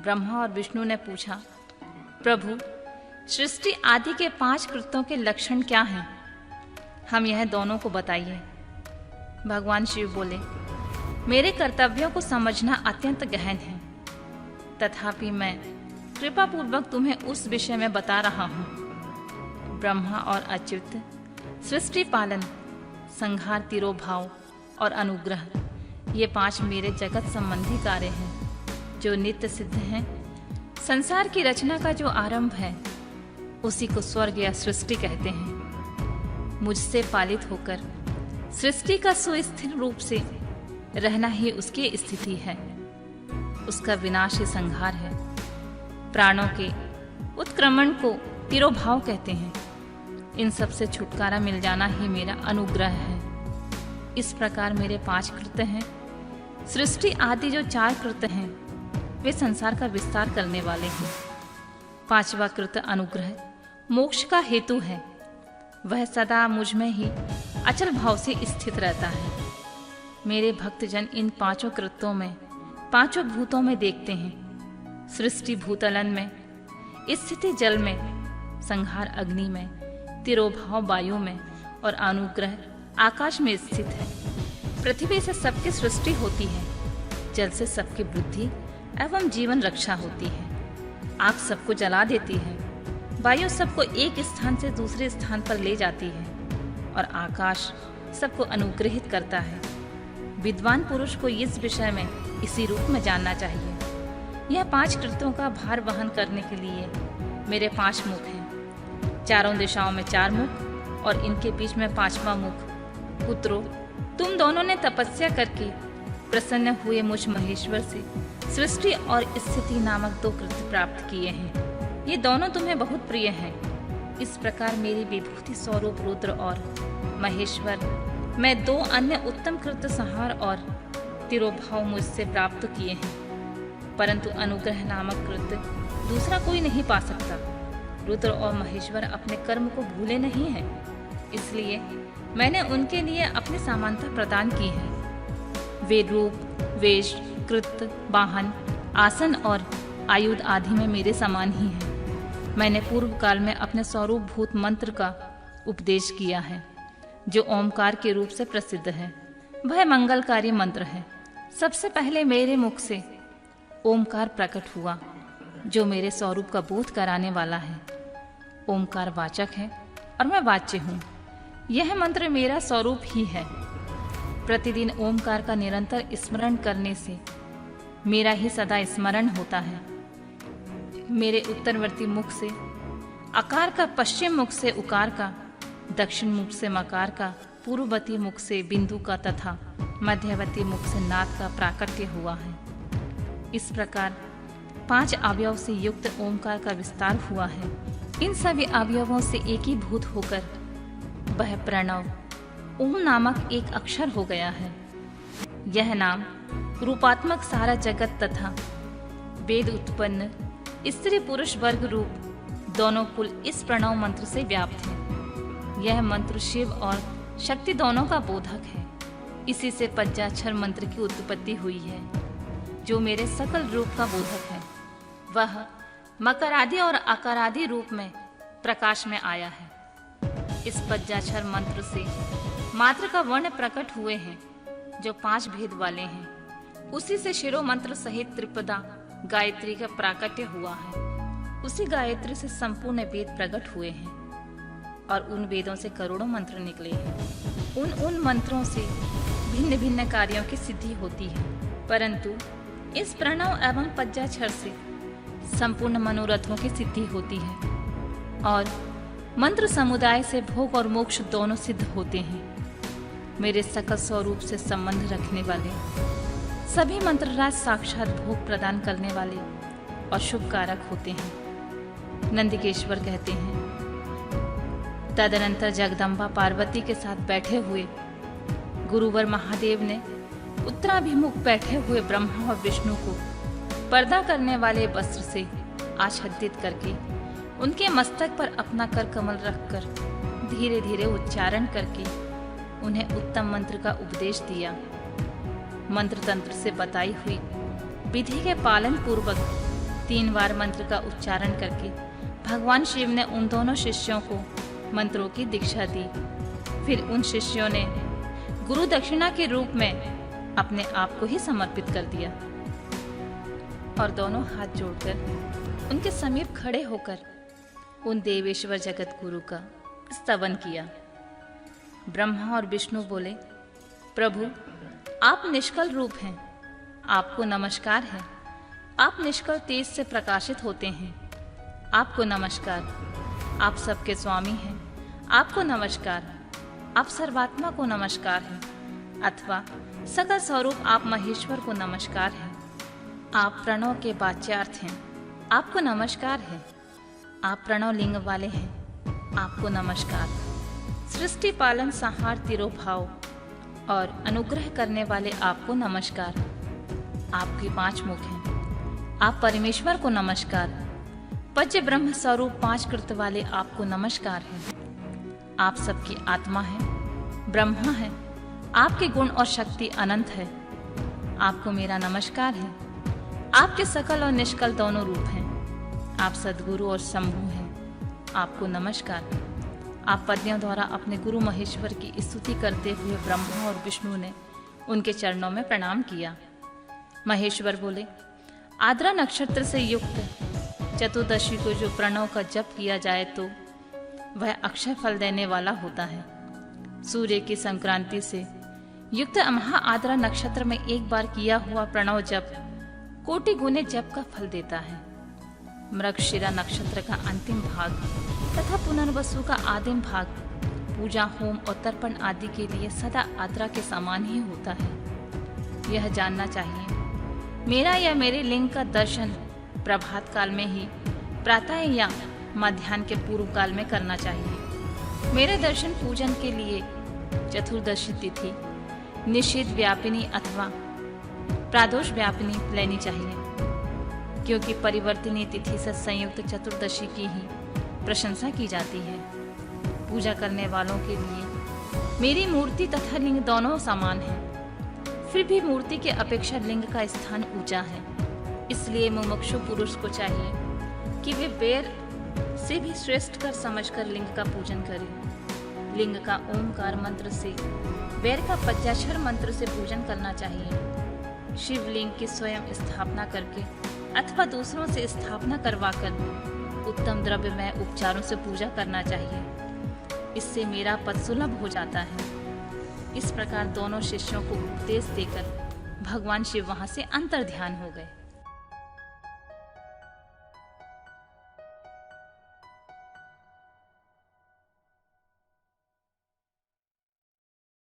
ब्रह्मा और विष्णु ने पूछा, प्रभु, सृष्टि आदि के 5 कृत्यों के लक्षण क्या हैं? हम यह दोनों को बताइए। भगवान शिव बोले, मेरे कर्तव्यों को समझना अत्यंत गहन है, तथापि मैं कृपा पूर्वक तुम्हें उस विषय में बता रहा हूँ। ब्रह्मा और अच्युत, सृष्टि पालन, संहार, तिरोभाव और अनुग्रह, ये 5 मेरे जगत संबंधी कार्य हैं जो नित्य सिद्ध हैं। संसार की रचना का जो आरंभ है उसी को स्वर्ग या सृष्टि कहते हैं। मुझसे पालित होकर सृष्टि का सुस्थिर रूप से रहना ही उसकी स्थिति है। उसका विनाश ही संहार है। प्राणों के उत्क्रमण को तिरोभाव कहते हैं। इन सब से छुटकारा मिल जाना ही मेरा अनुग्रह है। इस प्रकार मेरे 5 कृत्य हैं। सृष्टि आदि जो 4 कृत्य हैं वे संसार का विस्तार करने वाले हैं। 5वां कृत्य अनुग्रह मोक्ष का हेतु है। वह सदा मुझ में ही अचल भाव से स्थित रहता है। मेरे भक्तजन इन 5 कृत्यों में 5 भूतों में देखते हैं। सृष्टि भूतलन में, स्थिति जल में, संहार अग्नि में, तिरोभाव वायु में और अनुग्रह आकाश में स्थित है। पृथ्वी से सबकी सृष्टि होती है। जल से सबकी वृद्धि एवं जीवन रक्षा होती है। आग सबको जला देती है। वायु सबको एक स्थान से दूसरे स्थान पर ले जाती है और आकाश सबको अनुग्रहित करता है। विद्वान पुरुष को इस विषय में इसी रूप में जानना चाहिए। यह 5 कृत्यों का भार वहन करने के लिए मेरे 5 मुख हैं। चारों दिशाओं में 4 मुख और इनके बीच में 5वां मुख। पुत्रों, तुम दोनों ने तपस्या करके प्रसन्न हुए मुझ महेश्वर से सृष्टि और स्थिति नामक 2 कृत्य प्राप्त किए हैं। ये दोनों तुम्हें बहुत प्रिय हैं। इस प्रकार मेरी विभूति स्वरूप रुद्र और महेश्वर मैं 2 अन्य उत्तम कृत्य संहार और तिरोभाव मुझसे प्राप्त किए हैं, परंतु अनुग्रह नामक कृत्य दूसरा कोई नहीं पा सकता। रुद्र और महेश्वर अपने कर्म को भूले नहीं हैं, इसलिए मैंने उनके लिए अपनी समानता प्रदान की है। वे रूप, वेश, कृत्य, वाहन, आसन और आयुध आदि में मेरे समान ही हैं। मैंने पूर्व काल में अपने स्वरूप भूत मंत्र का उपदेश किया है, जो ओमकार के रूप से प्रसिद्ध है। वह मंगलकारी मंत्र है। सबसे पहले मेरे मुख से ओमकार प्रकट हुआ, जो मेरे स्वरूप का बोध कराने वाला है। ओमकार वाचक है और मैं वाच्य हूँ। यह मंत्र मेरा स्वरूप ही है। प्रतिदिन ओमकार का निरंतर स्मरण करने से मेरा ही सदा स्मरण होता है। मेरे उत्तरवर्ती मुख से आकार का, पश्चिम मुख से उकार का, दक्षिण मुख से मकार का, पूर्ववर्ती मुख से बिंदु का तथा मध्यवर्ती मुख से नाद का प्राकट्य हुआ है। इस प्रकार 5 अवयव से युक्त ओमकार का विस्तार हुआ है। इन सभी अवयवों से एकीभूत होकर वह प्रणव ओम नामक एक अक्षर हो गया है। यह नाम रूपात्मक सारा जगत तथा वेद उत्पन्न स्त्री पुरुष वर्ग रूप दोनों कुल इस प्रणव मंत्र से व्याप्त है। यह मंत्र शिव और शक्ति दोनों का बोधक है। इसी से पंचाक्षर मंत्र की उत्पत्ति हुई है, जो मेरे सकल रूप का बोधक है। वह मकरादि और अकारादि रूप में प्रकाश में आया है। इस पंचाक्षर मंत्र से मात्र का वर्ण प्रकट हुए हैं, जो 5 भेद वाले हैं। उसी से शिरो मंत्र सहित त्रिपदा गायत्री का प्राकट्य हुआ है। उसी गायत्री से संपूर्ण वेद प्रकट हुए हैं और उन वेदों से करोड़ों मंत्र निकले हैं। उन मंत्रों से भिन्न भिन्न कार्यों की सिद्धि होती है, परंतु इस प्रणव एवं पंचाक्षर से संपूर्ण मनोरथों की सिद्धि होती है और मंत्र समुदाय से भोग और मोक्ष दोनों सिद्ध होते हैं। मेरे सकल स्वरूप से संबंध रखने वाले सभी मंत्रराज साक्षात भोग प्रदान करने वाले और शुभ कारक होते हैं। नंदिकेश्वर कहते हैं, तदनंतर जगदम्बा पार्वती के साथ बैठे हुए गुरुवर महादेव ने उत्तराभिमुख बैठे हुए ब्रह्मा और विष्णु को पर्दा करने वाले वस्त्र से आच्छादित करके उनके मस्तक पर अपना कर कमल रखकर धीरे धीरे उच्चारण करके उन्हें उत्तम मंत्र का उपदेश दिया। मंत्र तंत्र से बताई हुई विधि के पालन पूर्वक 3 बार मंत्र का उच्चारण करके भगवान शिव ने उन दोनों शिष्यों को मंत्रों की दीक्षा दी। फिर उन शिष्यों ने गुरु दक्षिणा के रूप में अपने आप को ही समर्पित कर दिया और दोनों हाथ जोड़कर उनके समीप खड़े होकर उन देवेश्वर जगत गुरु का स्तवन किया। ब्रह्मा और विष्णु बोले, प्रभु आप निष्कल रूप हैं, आपको नमस्कार है। आप निष्कल तेज से प्रकाशित होते हैं, आपको नमस्कार। आप सबके स्वामी हैं, आपको नमस्कार। आप सर्वात्मा को नमस्कार है, अथवा सकल स्वरूप आप महेश्वर को नमस्कार है। आप प्रणव के वाच्यार्थ हैं, आपको नमस्कार है। आप प्रणव लिंग वाले हैं, आपको नमस्कार। सृष्टि पालन संहार तिरोभाव और अनुग्रह करने वाले आपको नमस्कार। आपके 5 मुख हैं, आप परमेश्वर को नमस्कार। पज्य ब्रह्म स्वरूप 5 कृत वाले आपको नमस्कार है। आप सबकी आत्मा है, ब्रह्मा है। आपके गुण और शक्ति अनंत है, आपको मेरा नमस्कार है। आपके सकल और निष्कल दोनों रूप हैं। आप सद्गुरु और शंभु हैं, आपको नमस्कार। आप पद्यों द्वारा अपने गुरु महेश्वर की स्तुति करते हुए ब्रह्मा और विष्णु ने उनके चरणों में प्रणाम किया। महेश्वर बोले, आद्रा नक्षत्र से युक्त चतुर्दशी को जो प्रणव का जप किया जाए तो वह अक्षय फल देने वाला होता है। सूर्य की संक्रांति से युक्त महा आद्रा नक्षत्र में एक बार किया हुआ प्रणव जप कोटि गुने जप का फल देता है। मृगशिरा नक्षत्र का अंतिम भाग तथा पुनर्वसु का आदिम भाग पूजा, होम और तर्पण आदि के लिए सदा आद्रा के समान ही होता है। यह जानना चाहिए, मेरा या मेरे लिंग का दर्शन प्रभात काल में ही, प्रातः या मध्याह्न के पूर्व काल में करना चाहिए। मेरे दर्शन पूजन के लिए चतुर्दशी तिथि निषेध व्यापिनी अथवा प्रादोष व्यापिनी लेनी चाहिए, क्योंकि परिवर्तनीय तिथि से संयुक्त चतुर्दशी की ही प्रशंसा की जाती है। पूजा करने वालों के लिए मेरी मूर्ति तथा लिंग दोनों समान हैं। फिर भी मूर्ति के अपेक्षा लिंग का स्थान ऊंचा है। इसलिए मुमुक्षु पुरुष को चाहिए कि वे बेर से भी श्रेष्ठ कर समझकर लिंग का पूजन करें। लिंग का ओंकार मंत्र से, बेर का पंचाक्षर मंत्र से पूजन करना चाहिए। शिवलिंग की स्वयं स्थापना करके अथवा दूसरों से स्थापना करवाकर उत्तम द्रव्यमय उपचारों से पूजा करना चाहिए। इससे मेरा पद सुलभ हो जाता है। इस प्रकार दोनों शिष्यों को उपदेश देकर भगवान शिव वहां से अंतर्ध्यान हो गए।